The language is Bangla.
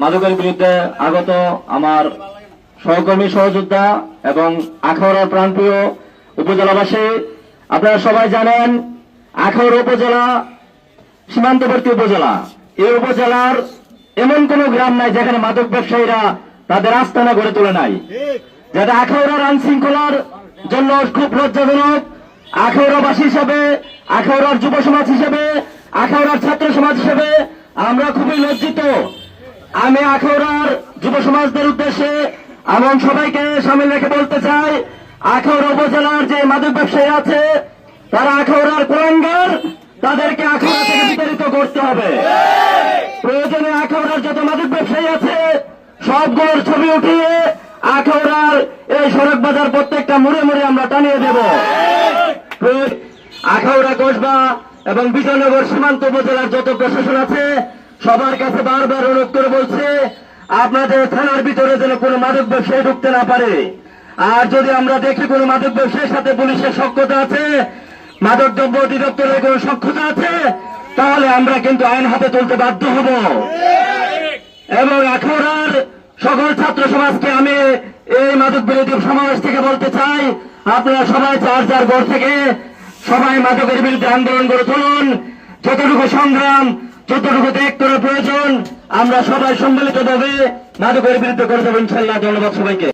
মাদকের বিরুদ্ধে আগত আমার সহকর্মী সহযোদ্ধা এবং আখাউড়ার প্রাণপ্রিয় উপজেলাবাসী, আপনারা সবাই জানেন আখাউড়া উপজেলা সীমান্তবর্তী উপজেলা। এই উপজেলার এমন কোন গ্রাম নাই যেখানে মাদক ব্যবসায়ীরা তাদের আস্তানা গড়ে তোলে নাই, যেটা আখাউড়ার আইন শৃঙ্খলার জন্য খুব লজ্জাজনক। আখাউড়াবাসী হিসেবে, আখাউড়ার যুব সমাজ হিসেবে, আখাউড়ার ছাত্র সমাজ হিসেবে আমরা খুবই লজ্জিত। আমি আখাউড়ার যুব সমাজদের উদ্দেশ্যে এমন সবাইকে সামিল রেখে বলতে চাই, আখাউড়া উপজেলার যে মাদক ব্যবসায়ী আছে তারা আখাউড়ার কুলাঙ্গার, তাদেরকে আখাউড়া থেকে বিতাড়িত করতে হবে। প্রয়োজনে আখাউড়ার যত মাদক ব্যবসায়ী আছে সবগুলোর ছবি উঠিয়ে আখাউড়ার এই সড়ক বাজার প্রত্যেকটা মুড়ে মুড়ে আমরা টানিয়ে দেব। আখাউড়া কসবা এবং বিজয়নগর সীমান্ত উপজেলার যত প্রশাসন আছে সবার কাছে বারবার অনুরোধ করে বলছে, আপনাদের থানার ভিতরে যেন কোনো মাদক ব্যবসায়ী ঢুকতে না পারে। আর যদি আমরা দেখি কোনো মাদক ব্যবসায়ীর সাথে পুলিশের সক্ষতা আছে, মাদক দ্রব্য অধিদপ্তরের কোনো সক্ষতা আছে, তাহলে আমরা কিন্তু আইন হাতে তুলতে বাধ্য হব। এবং আখাউড়ার সকল ছাত্র সমাজকে আমি এই মাদক বিরোধী সমাবেশ থেকে বলতে চাই, আপনারা সবাই যার যার ঘর থেকে সবাই মাদকের বিরুদ্ধে আন্দোলন করে তুলুন। যতটুকু সংগ্রাম, যতটুকু ত্যাগ করার প্রয়োজন আমরা সবাই সম্মিলিতভাবে মাদকের বিরুদ্ধে করে দেবো ইনশাল্লাহ। ধন্যবাদ সবাইকে।